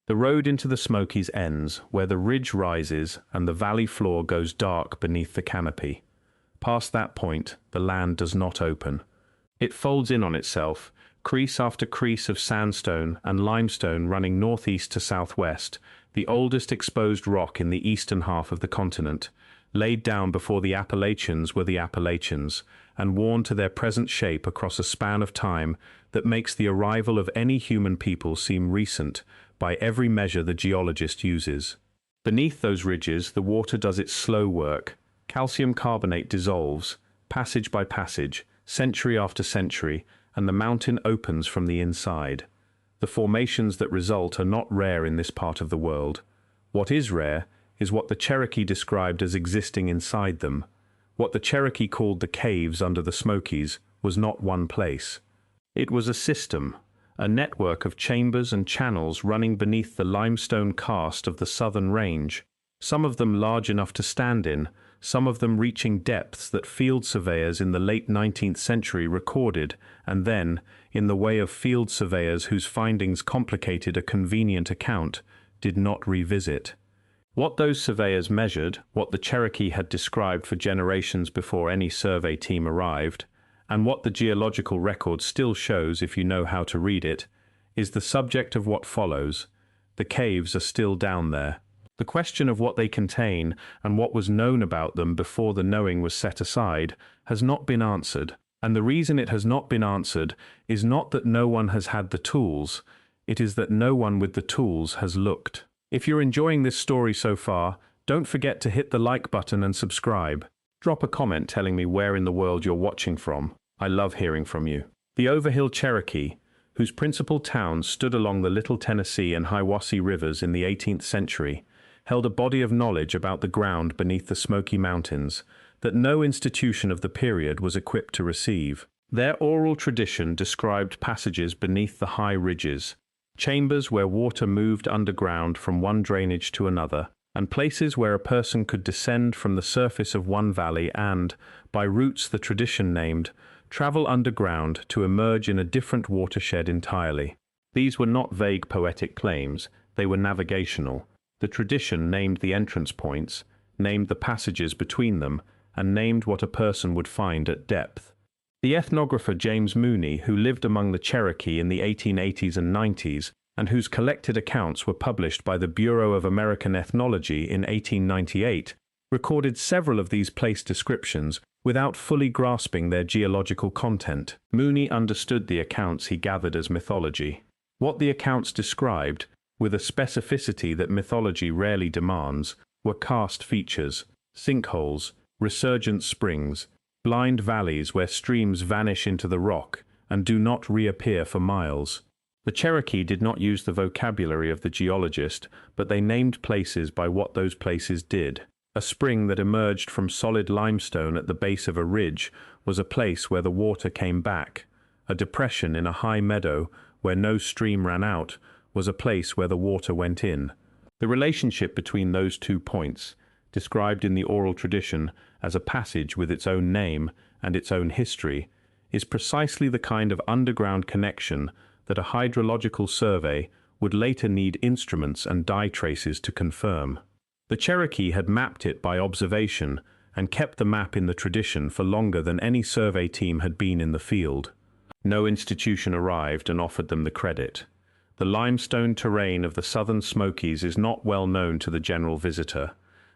The road into the Smokies ends where the ridge rises and the valley floor goes dark beneath the canopy. Past that point, the land does not open. It folds in on itself, crease after crease of sandstone and limestone running northeast to southwest, the oldest exposed rock in the eastern half of the continent, laid down before the Appalachians were the Appalachians, and worn to their present shape across a span of time that makes the arrival of any human people seem recent by every measure the geologist uses. Beneath those ridges, the water does its slow work. Calcium carbonate dissolves, passage by passage, century after century, and the mountain opens from the inside. The formations that result are not rare in this part of the world. What is rare is what the Cherokee described as existing inside them. What the Cherokee called the caves under the Smokies was not one place. It was a system, a network of chambers and channels running beneath the limestone karst of the southern range, some of them large enough to stand in, some of them reaching depths that field surveyors in the late 19th century recorded, and then, in the way of field surveyors whose findings complicated a convenient account, did not revisit. What those surveyors measured, what the Cherokee had described for generations before any survey team arrived, and what the geological record still shows if you know how to read it, is the subject of what follows. The caves are still down there. The question of what they contain and what was known about them before the knowing was set aside has not been answered, and the reason it has not been answered is not that no one has had the tools, it is that no one with the tools has looked. If you're enjoying this story so far, don't forget to hit the like button and subscribe. Drop a comment telling me where in the world you're watching from. I love hearing from you. The Overhill Cherokee, whose principal town stood along the Little Tennessee and Hiwassee rivers in the 18th century, held a body of knowledge about the ground beneath the Smoky Mountains that no institution of the period was equipped to receive. Their oral tradition described passages beneath the high ridges, chambers where water moved underground from one drainage to another, and places where a person could descend from the surface of one valley and, by routes the tradition named, travel underground to emerge in a different watershed entirely. These were not vague poetic claims, they were navigational. The tradition named the entrance points, named the passages between them, and named what a person would find at depth. The ethnographer James Mooney, who lived among the Cherokee in the 1880s and 90s, and whose collected accounts were published by the Bureau of American Ethnology in 1898, recorded several of these place descriptions without fully grasping their geological content. Mooney understood the accounts he gathered as mythology. What the accounts described, with a specificity that mythology rarely demands, were karst features, sinkholes, resurgent springs, blind valleys where streams vanish into the rock and do not reappear for miles. The Cherokee did not use the vocabulary of the geologist, but they named places by what those places did. A spring that emerged from solid limestone at the base of a ridge was a place where the water came back. A depression in a high meadow where no stream ran out was a place where the water went in. The relationship between those 2 points, described in the oral tradition as a passage with its own name and its own history, is precisely the kind of underground connection that a hydrological survey would later need instruments and dye traces to confirm. The Cherokee had mapped it by observation and kept the map in the tradition for longer than any survey team had been in the field. No institution arrived and offered them the credit. The limestone terrain of the southern Smokies is not well known to the general visitor.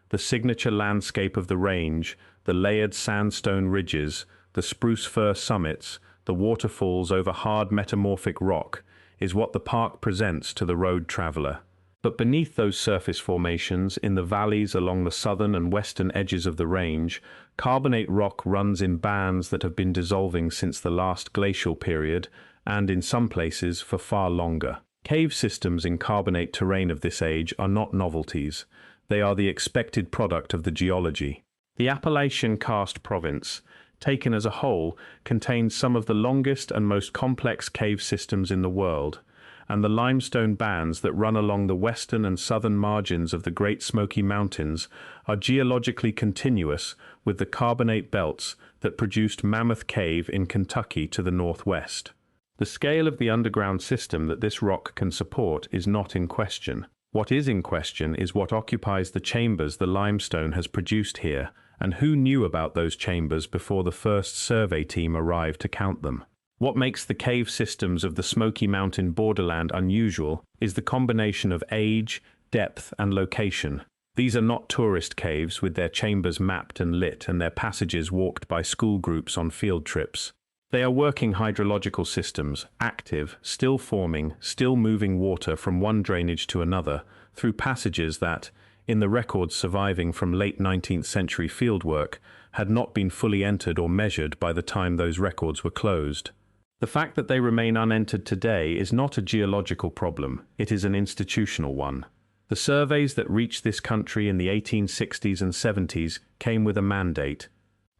The signature landscape of the range, the layered sandstone ridges, the spruce fir summits, the waterfalls over hard metamorphic rock, is what the park presents to the road traveler. But beneath those surface formations, in the valleys along the southern and western edges of the range, carbonate rock runs in bands that have been dissolving since the last glacial period, and in some places for far longer. Cave systems in carbonate terrain of this age are not novelties. They are the expected product of the geology. The Appalachian Karst province, taken as a whole, contains some of the longest and most complex cave systems in the world, and the limestone bands that run along the western and southern margins of the Great Smoky Mountains are geologically continuous with the carbonate belts that produced Mammoth Cave in Kentucky to the northwest. The scale of the underground system that this rock can support is not in question. What is in question is what occupies the chambers the limestone has produced here, and who knew about those chambers before the first survey team arrived to count them. What makes the cave systems of the Smoky Mountain borderland unusual is the combination of age, depth, and location. These are not tourist caves with their chambers mapped and lit and their passages walked by school groups on field trips. They are working hydrological systems, active, still forming, still moving water from one drainage to another, through passages that, in the records surviving from late 19th century fieldwork, had not been fully entered or measured by the time those records were closed. The fact that they remain unentered today is not a geological problem, it is an institutional one. The surveys that reached this country in the 1860s and 70s came with a mandate.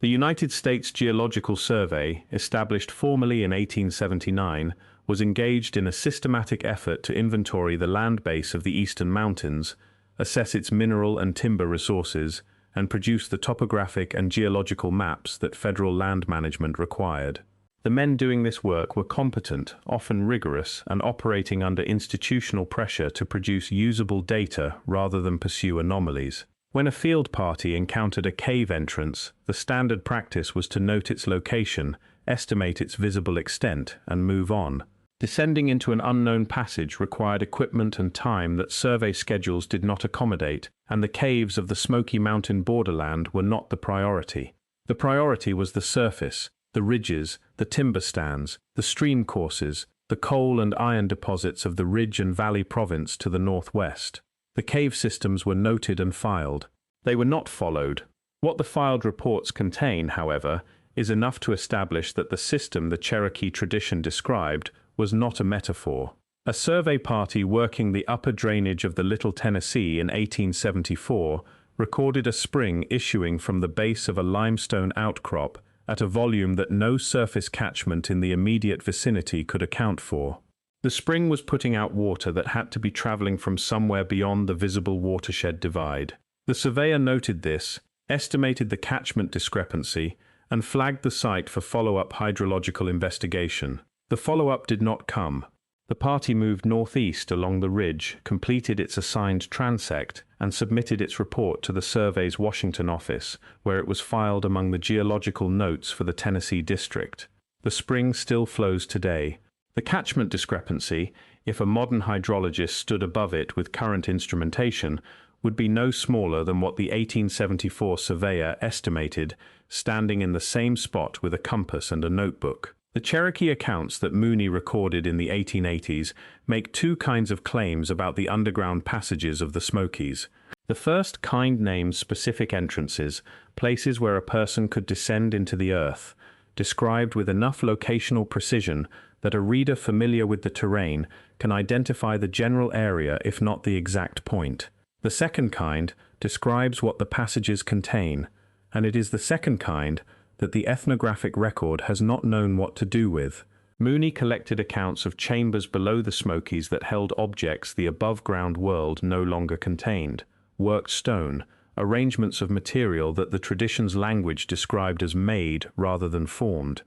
The United States Geological Survey, established formally in 1879, was engaged in a systematic effort to inventory the land base of the eastern mountains, assess its mineral and timber resources, and produce the topographic and geological maps that federal land management required. The men doing this work were competent, often rigorous, and operating under institutional pressure to produce usable data rather than pursue anomalies. When a field party encountered a cave entrance, the standard practice was to note its location, estimate its visible extent, and move on. Descending into an unknown passage required equipment and time that survey schedules did not accommodate, and the caves of the Smoky Mountain borderland were not the priority. The priority was the surface, the ridges, the timber stands, the stream courses, the coal and iron deposits of the Ridge and Valley Province to the northwest. The cave systems were noted and filed. They were not followed. What the filed reports contain, however, is enough to establish that the system the Cherokee tradition described was not a metaphor. A survey party working the upper drainage of the Little Tennessee in 1874 recorded a spring issuing from the base of a limestone outcrop at a volume that no surface catchment in the immediate vicinity could account for. The spring was putting out water that had to be traveling from somewhere beyond the visible watershed divide. The surveyor noted this, estimated the catchment discrepancy, and flagged the site for follow-up hydrological investigation. The follow-up did not come. The party moved northeast along the ridge, completed its assigned transect, and submitted its report to the survey's Washington office, where it was filed among the geological notes for the Tennessee district. The spring still flows today. The catchment discrepancy, if a modern hydrologist stood above it with current instrumentation, would be no smaller than what the 1874 surveyor estimated, standing in the same spot with a compass and a notebook. The Cherokee accounts that Mooney recorded in the 1880s make two kinds of claims about the underground passages of the Smokies. The first kind names specific entrances, places where a person could descend into the earth, described with enough locational precision that a reader familiar with the terrain can identify the general area if not the exact point. The second kind describes what the passages contain, and it is the second kind that the ethnographic record has not known what to do with. Mooney collected accounts of chambers below the Smokies that held objects the above-ground world no longer contained, worked stone, arrangements of material that the tradition's language described as made rather than formed,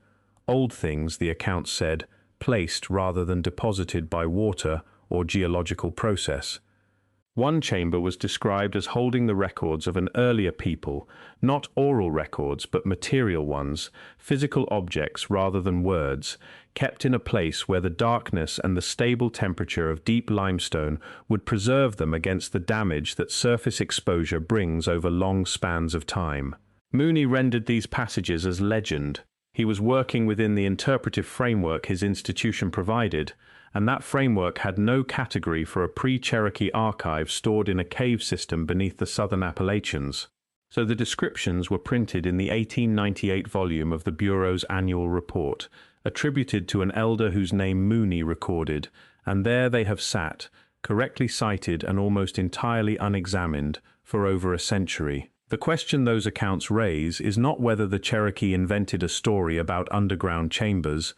old things, the accounts said, placed rather than deposited by water or geological process. One chamber was described as holding the records of an earlier people, not oral records but material ones, physical objects rather than words, kept in a place where the darkness and the stable temperature of deep limestone would preserve them against the damage that surface exposure brings over long spans of time. Mooney rendered these passages as legend. He was working within the interpretive framework his institution provided, and that framework had no category for a pre-Cherokee archive stored in a cave system beneath the southern Appalachians. So the descriptions were printed in the 1898 volume of the Bureau's annual report, attributed to an elder whose name Mooney recorded, and there they have sat, correctly cited and almost entirely unexamined, for over a century. The question those accounts raise is not whether the Cherokee invented a story about underground chambers.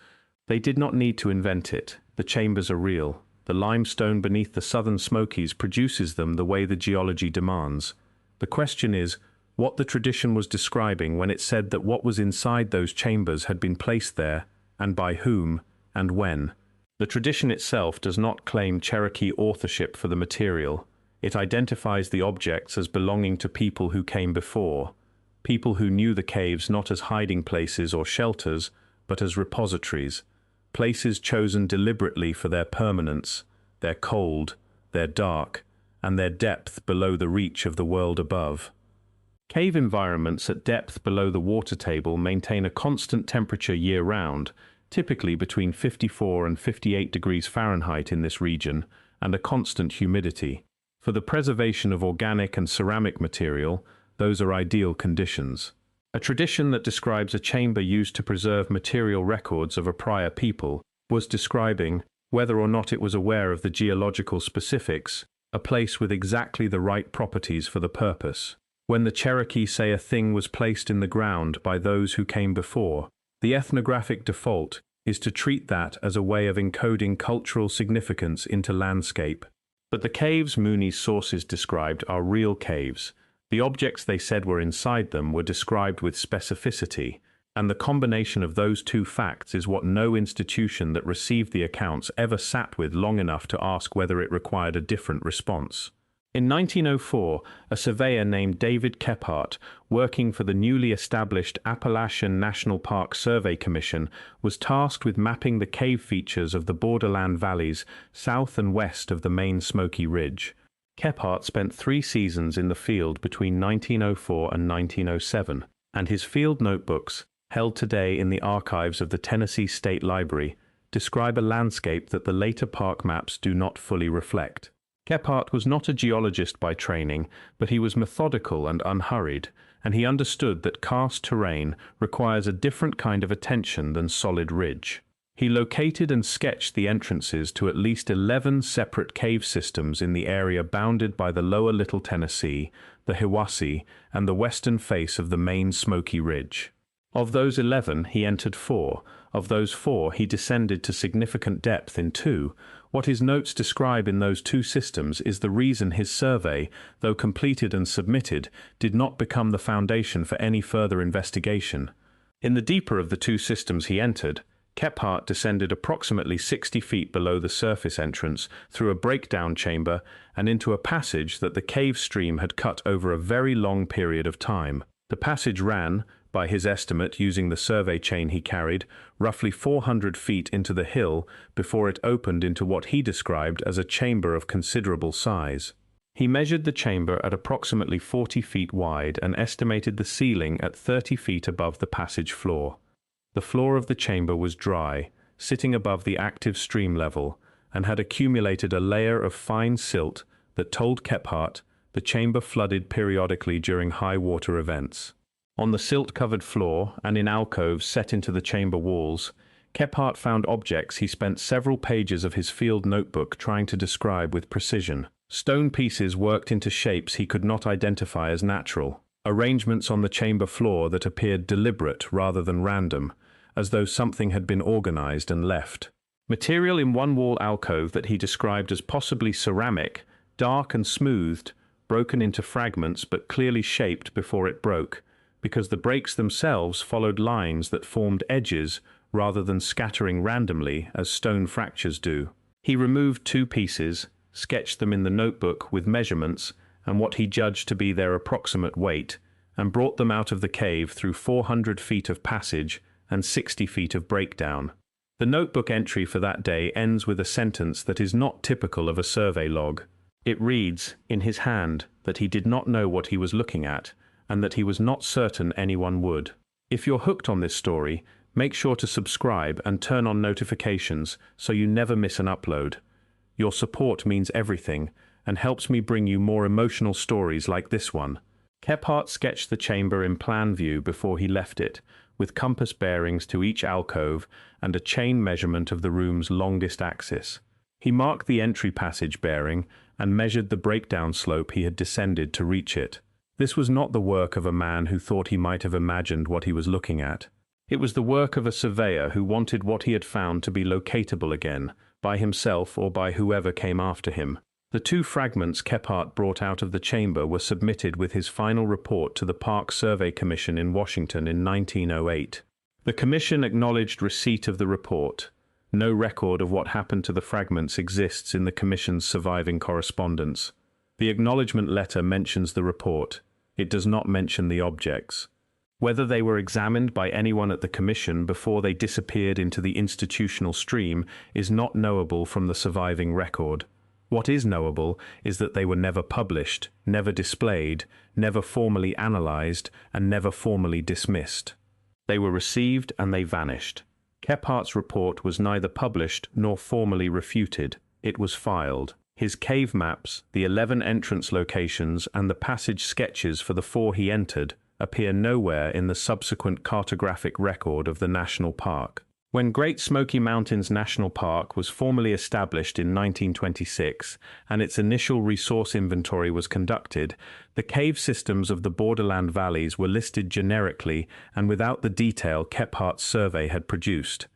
They did not need to invent it. The chambers are real. The limestone beneath the southern Smokies produces them the way the geology demands. The question is what the tradition was describing when it said that what was inside those chambers had been placed there, and by whom, and when. The tradition itself does not claim Cherokee authorship for the material. It identifies the objects as belonging to people who came before, people who knew the caves not as hiding places or shelters, but as repositories, places chosen deliberately for their permanence, their cold, their dark, and their depth below the reach of the world above. Cave environments at depth below the water table maintain a constant temperature year-round, typically between 54 and 58 degrees Fahrenheit in this region, and a constant humidity. For the preservation of organic and ceramic material, those are ideal conditions. A tradition that describes a chamber used to preserve material records of a prior people was describing, whether or not it was aware of the geological specifics, a place with exactly the right properties for the purpose. When the Cherokee say a thing was placed in the ground by those who came before, the ethnographic default is to treat that as a way of encoding cultural significance into landscape. But the caves Mooney's sources described are real caves. The objects they said were inside them were described with specificity, and the combination of those two facts is what no institution that received the accounts ever sat with long enough to ask whether it required a different response. In 1904, a surveyor named David Kephart, working for the newly established Appalachian National Park Survey Commission, was tasked with mapping the cave features of the Borderland valleys south and west of the main Smoky Ridge. Kephart spent 3 seasons in the field between 1904 and 1907, and his field notebooks, held today in the archives of the Tennessee State Library, describe a landscape that the later park maps do not fully reflect. Kephart was not a geologist by training, but he was methodical and unhurried, and he understood that karst terrain requires a different kind of attention than solid ridge. He located and sketched the entrances to at least 11 separate cave systems in the area bounded by the lower Little Tennessee, the Hiwassee, and the western face of the main Smoky Ridge. Of those 11, he entered 4. Of those 4, he descended to significant depth in 2. What his notes describe in those 2 systems is the reason his survey, though completed and submitted, did not become the foundation for any further investigation. In the deeper of the 2 systems he entered, Kephart descended approximately 60 feet below the surface entrance through a breakdown chamber and into a passage that the cave stream had cut over a very long period of time. The passage ran, by his estimate using the survey chain he carried, roughly 400 feet into the hill before it opened into what he described as a chamber of considerable size. He measured the chamber at approximately 40 feet wide and estimated the ceiling at 30 feet above the passage floor. The floor of the chamber was dry, sitting above the active stream level, and had accumulated a layer of fine silt that told Kephart the chamber flooded periodically during high water events. On the silt-covered floor and in alcoves set into the chamber walls, Kephart found objects he spent several pages of his field notebook trying to describe with precision. Stone pieces worked into shapes he could not identify as natural, arrangements on the chamber floor that appeared deliberate rather than random, as though something had been organized and left. Material in one wall alcove that he described as possibly ceramic, dark and smoothed, broken into fragments but clearly shaped before it broke, because the breaks themselves followed lines that formed edges rather than scattering randomly as stone fractures do. He removed 2 pieces, sketched them in the notebook with measurements and what he judged to be their approximate weight, and brought them out of the cave through 400 feet of passage and 60 feet of breakdown. The notebook entry for that day ends with a sentence that is not typical of a survey log. It reads, in his hand, that he did not know what he was looking at, and that he was not certain anyone would. If you're hooked on this story, make sure to subscribe and turn on notifications so you never miss an upload. Your support means everything and helps me bring you more emotional stories like this one. Kephart sketched the chamber in plan view before he left it, with compass bearings to each alcove and a chain measurement of the room's longest axis. He marked the entry passage bearing and measured the breakdown slope he had descended to reach it. This was not the work of a man who thought he might have imagined what he was looking at. It was the work of a surveyor who wanted what he had found to be locatable again, by himself or by whoever came after him. The 2 fragments Kephart brought out of the chamber were submitted with his final report to the Park Survey Commission in Washington in 1908. The commission acknowledged receipt of the report. No record of what happened to the fragments exists in the Commission's surviving correspondence. The acknowledgement letter mentions the report. It does not mention the objects. Whether they were examined by anyone at the Commission before they disappeared into the institutional stream is not knowable from the surviving record. What is knowable is that they were never published, never displayed, never formally analysed, and never formally dismissed. They were received and they vanished. Kephart's report was neither published nor formally refuted. It was filed. His cave maps, the 11 entrance locations, and the passage sketches for the 4 he entered appear nowhere in the subsequent cartographic record of the national park. When Great Smoky Mountains National Park was formally established in 1926 and its initial resource inventory was conducted, the cave systems of the borderland valleys were listed generically and without the detail Kephart's survey had produced.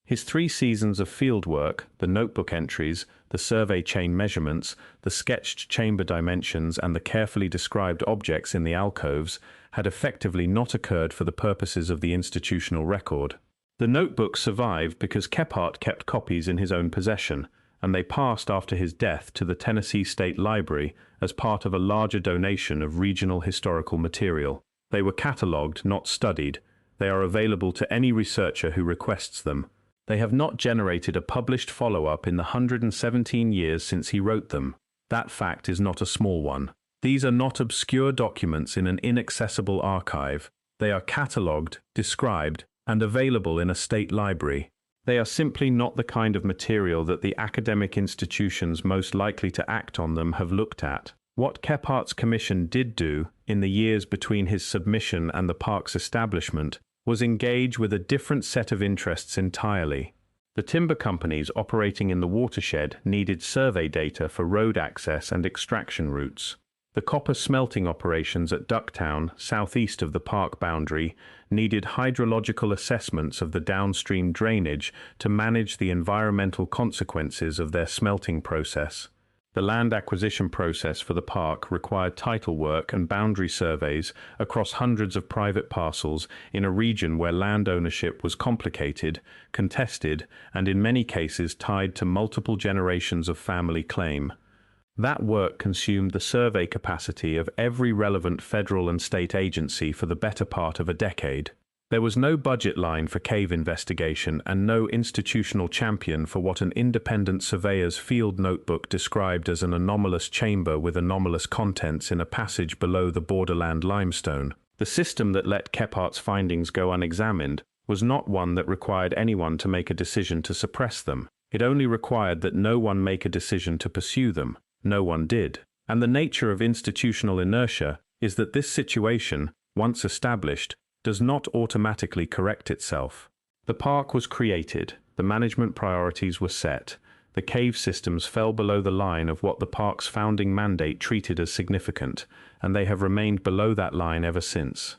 His 3 seasons of fieldwork, the notebook entries, the survey chain measurements, the sketched chamber dimensions, and the carefully described objects in the alcoves, had effectively not occurred for the purposes of the institutional record. The notebooks survived because Kephart kept copies in his own possession, and they passed after his death to the Tennessee State Library as part of a larger donation of regional historical material. They were catalogued, not studied. They are available to any researcher who requests them. They have not generated a published follow-up in the 117 years since he wrote them. That fact is not a small one. These are not obscure documents in an inaccessible archive. They are catalogued, described, and available in a state library. They are simply not the kind of material that the academic institutions most likely to act on them have looked at. What Kephart's commission did do, in the years between his submission and the park's establishment, was engage with a different set of interests entirely. The timber companies operating in the watershed needed survey data for road access and extraction routes. The copper smelting operations at Ducktown, southeast of the park boundary, needed hydrological assessments of the downstream drainage to manage the environmental consequences of their smelting process. The land acquisition process for the park required title work and boundary surveys across hundreds of private parcels in a region where land ownership was complicated, contested, and in many cases tied to multiple generations of family claim. That work consumed the survey capacity of every relevant federal and state agency for the better part of a decade. There was no budget line for cave investigation and no institutional champion for what an independent surveyor's field notebook described as an anomalous chamber with anomalous contents in a passage below the borderland limestone. The system that let Kephart's findings go unexamined was not one that required anyone to make a decision to suppress them. It only required that no one make a decision to pursue them. No one did. And the nature of institutional inertia is that this situation, once established, does not automatically correct itself. The park was created, the management priorities were set, the cave systems fell below the line of what the park's founding mandate treated as significant, and they have remained below that line ever since.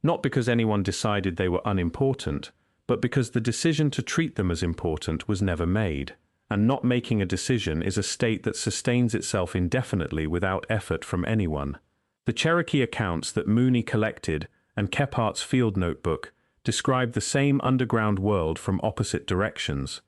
Not because anyone decided they were unimportant, but because the decision to treat them as important was never made. And not making a decision is a state that sustains itself indefinitely without effort from anyone. The Cherokee accounts that Mooney collected and Kephart's field notebook describe the same underground world from opposite directions.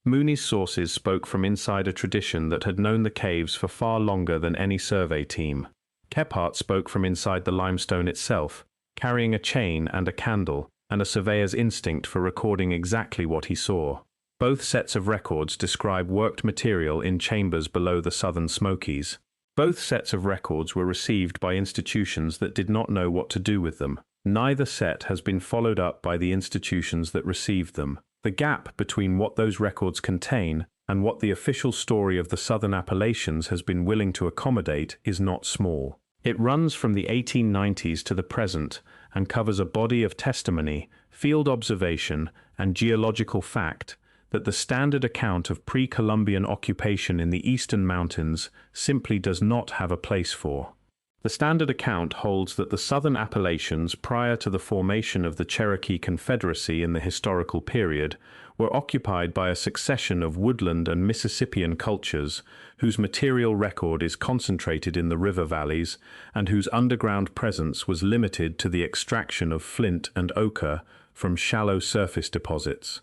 Mooney's sources spoke from inside a tradition that had known the caves for far longer than any survey team. Kephart spoke from inside the limestone itself, carrying a chain and a candle, and a surveyor's instinct for recording exactly what he saw. Both sets of records describe worked material in chambers below the southern Smokies. Both sets of records were received by institutions that did not know what to do with them. Neither set has been followed up by the institutions that received them. The gap between what those records contain and what the official story of the Southern Appalachians has been willing to accommodate is not small. It runs from the 1890s to the present and covers a body of testimony, field observation, and geological fact that the standard account of pre-Columbian occupation in the eastern mountains simply does not have a place for. The standard account holds that the southern Appalachians prior to the formation of the Cherokee Confederacy in the historical period were occupied by a succession of woodland and Mississippian cultures whose material record is concentrated in the river valleys and whose underground presence was limited to the extraction of flint and ochre from shallow surface deposits.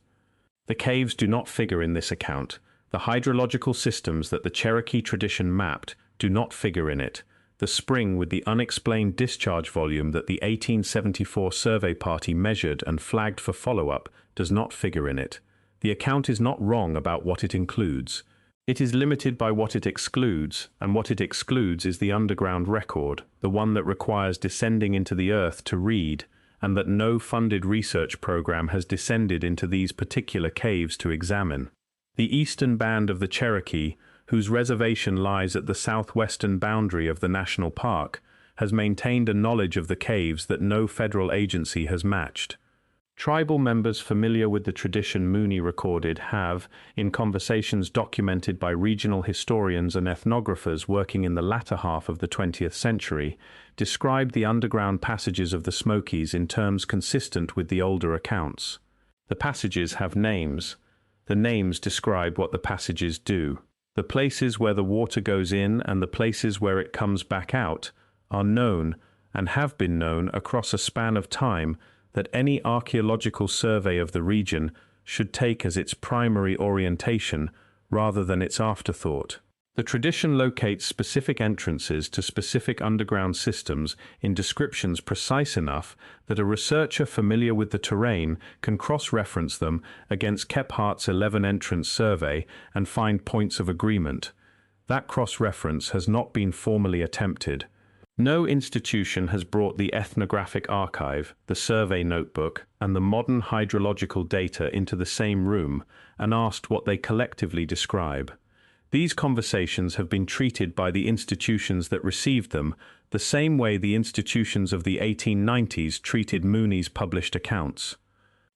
The caves do not figure in this account. The hydrological systems that the Cherokee tradition mapped do not figure in it. The spring with the unexplained discharge volume that the 1874 survey party measured and flagged for follow-up does not figure in it. The account is not wrong about what it includes. It is limited by what it excludes, and what it excludes is the underground record, the one that requires descending into the earth to read, and that no funded research program has descended into these particular caves to examine. The eastern band of the Cherokee, whose reservation lies at the southwestern boundary of the national park, has maintained a knowledge of the caves that no federal agency has matched. Tribal members familiar with the tradition Mooney recorded have, in conversations documented by regional historians and ethnographers working in the latter half of the 20th century, described the underground passages of the Smokies in terms consistent with the older accounts. The passages have names. The names describe what the passages do. The places where the water goes in and the places where it comes back out are known and have been known across a span of time that any archaeological survey of the region should take as its primary orientation rather than its afterthought. The tradition locates specific entrances to specific underground systems in descriptions precise enough that a researcher familiar with the terrain can cross-reference them against Kephart's 11-entrance survey and find points of agreement. That cross-reference has not been formally attempted. No institution has brought the ethnographic archive, the survey notebook, and the modern hydrological data into the same room and asked what they collectively describe. These conversations have been treated by the institutions that received them the same way the institutions of the 1890s treated Mooney's published accounts.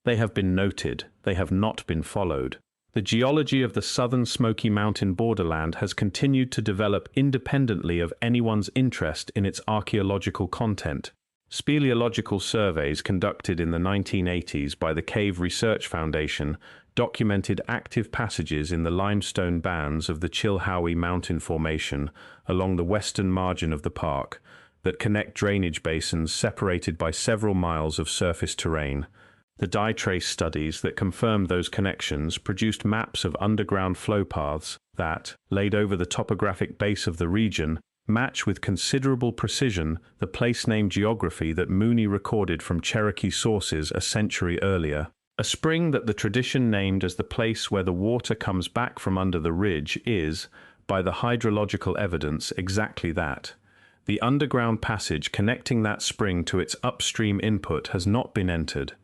They have been noted, they have not been followed. The geology of the southern Smoky Mountain borderland has continued to develop independently of anyone's interest in its archaeological content. Speleological surveys conducted in the 1980s by the Cave Research Foundation documented active passages in the limestone bands of the Chilhowie Mountain Formation along the western margin of the park that connect drainage basins separated by several miles of surface terrain. The dye trace studies that confirmed those connections produced maps of underground flow paths that, laid over the topographic base of the region, match with considerable precision the place name geography that Mooney recorded from Cherokee sources a century earlier. A spring that the tradition named as the place where the water comes back from under the ridge is, by the hydrological evidence, exactly that. The underground passage connecting that spring to its upstream input has not been entered.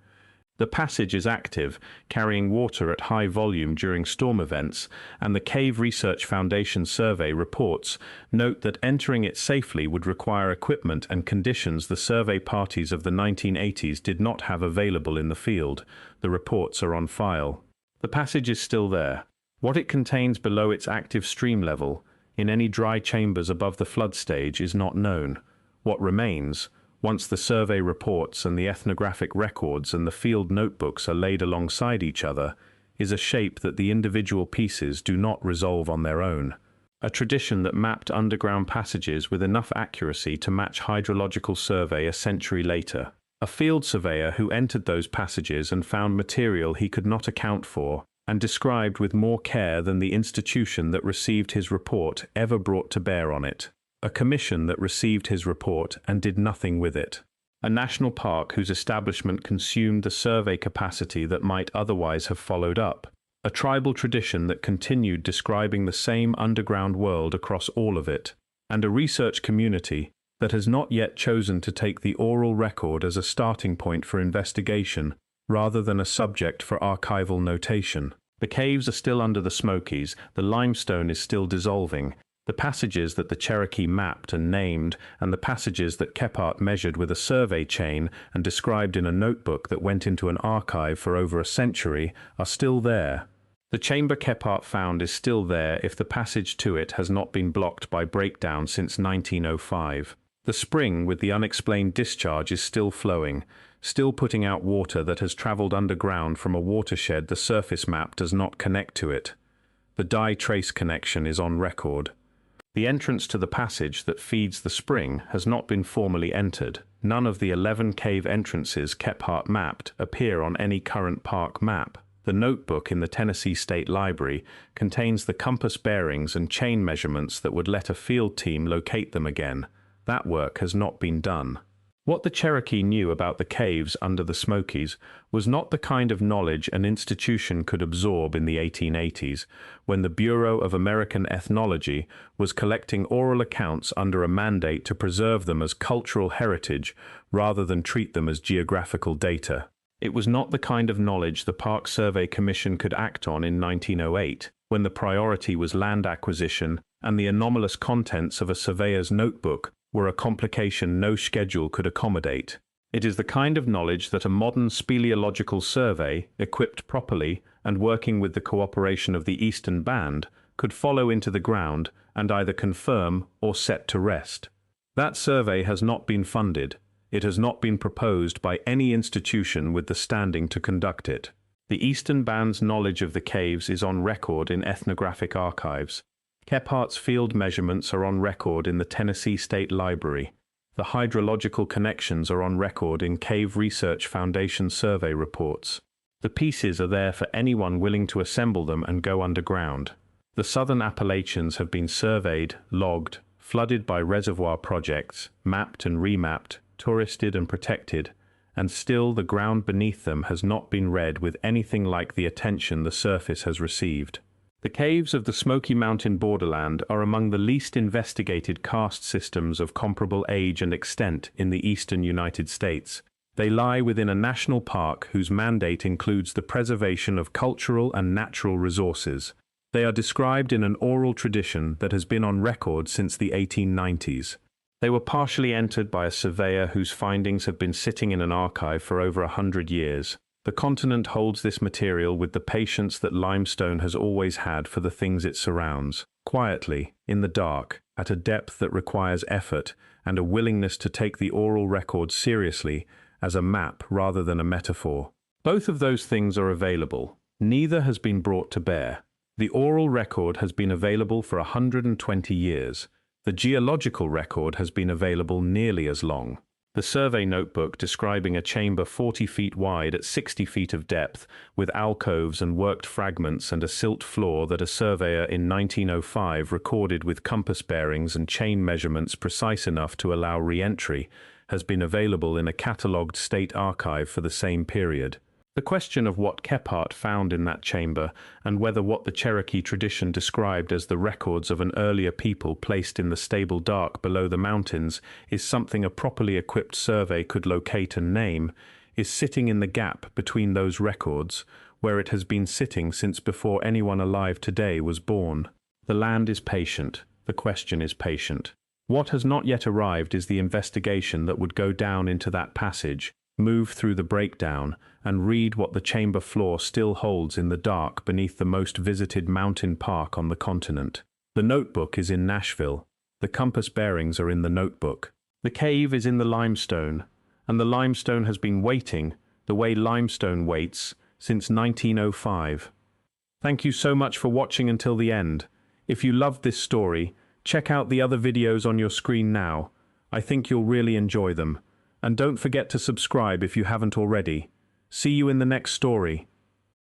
The passage is active, carrying water at high volume during storm events, and the Cave Research Foundation survey reports note that entering it safely would require equipment and conditions the survey parties of the 1980s did not have available in the field. The reports are on file. The passage is still there. What it contains below its active stream level, in any dry chambers above the flood stage, is not known. What remains, once the survey reports and the ethnographic records and the field notebooks are laid alongside each other, is a shape that the individual pieces do not resolve on their own. A tradition that mapped underground passages with enough accuracy to match hydrological survey a century later. A field surveyor who entered those passages and found material he could not account for, and described with more care than the institution that received his report ever brought to bear on it. A commission that received his report and did nothing with it. A national park whose establishment consumed the survey capacity that might otherwise have followed up. A tribal tradition that continued describing the same underground world across all of it. And a research community that has not yet chosen to take the oral record as a starting point for investigation, rather than a subject for archival notation. The caves are still under the Smokies, the limestone is still dissolving. The passages that the Cherokee mapped and named, and the passages that Kephart measured with a survey chain and described in a notebook that went into an archive for over a century, are still there. The chamber Kephart found is still there if the passage to it has not been blocked by breakdown since 1905. The spring with the unexplained discharge is still flowing, still putting out water that has traveled underground from a watershed the surface map does not connect to it. The dye trace connection is on record. The entrance to the passage that feeds the spring has not been formally entered. None of the 11 cave entrances Kephart mapped appear on any current park map. The notebook in the Tennessee State Library contains the compass bearings and chain measurements that would let a field team locate them again. That work has not been done. What the Cherokee knew about the caves under the Smokies was not the kind of knowledge an institution could absorb in the 1880s, when the Bureau of American Ethnology was collecting oral accounts under a mandate to preserve them as cultural heritage rather than treat them as geographical data. It was not the kind of knowledge the Park Survey Commission could act on in 1908, when the priority was land acquisition and the anomalous contents of a surveyor's notebook were a complication no schedule could accommodate. It is the kind of knowledge that a modern speleological survey, equipped properly and working with the cooperation of the Eastern Band, could follow into the ground and either confirm or set to rest. That survey has not been funded. It has not been proposed by any institution with the standing to conduct it. The Eastern Band's knowledge of the caves is on record in ethnographic archives. Kephart's field measurements are on record in the Tennessee State Library. The hydrological connections are on record in Cave Research Foundation survey reports. The pieces are there for anyone willing to assemble them and go underground. The southern Appalachians have been surveyed, logged, flooded by reservoir projects, mapped and remapped, touristed and protected, and still the ground beneath them has not been read with anything like the attention the surface has received. The caves of the Smoky Mountain borderland are among the least investigated karst systems of comparable age and extent in the eastern United States. They lie within a national park whose mandate includes the preservation of cultural and natural resources. They are described in an oral tradition that has been on record since the 1890s. They were partially entered by a surveyor whose findings have been sitting in an archive for over 100 years. The continent holds this material with the patience that limestone has always had for the things it surrounds, quietly, in the dark, at a depth that requires effort and a willingness to take the oral record seriously as a map rather than a metaphor. Both of those things are available. Neither has been brought to bear. The oral record has been available for 120 years. The geological record has been available nearly as long. The survey notebook describing a chamber 40 feet wide at 60 feet of depth, with alcoves and worked fragments and a silt floor that a surveyor in 1905 recorded with compass bearings and chain measurements precise enough to allow re-entry, has been available in a catalogued state archive for the same period. The question of what Kephart found in that chamber, and whether what the Cherokee tradition described as the records of an earlier people placed in the stable dark below the mountains is something a properly equipped survey could locate and name, is sitting in the gap between those records, where it has been sitting since before anyone alive today was born. The land is patient. The question is patient. What has not yet arrived is the investigation that would go down into that passage, move through the breakdown, and read what the chamber floor still holds in the dark beneath the most visited mountain park on the continent. The notebook is in Nashville. The compass bearings are in the notebook. The cave is in the limestone, and the limestone has been waiting, the way limestone waits, since 1905. Thank you so much for watching until the end. If you loved this story, check out the other videos on your screen now. I think you'll really enjoy them. And don't forget to subscribe if you haven't already. See you in the next story.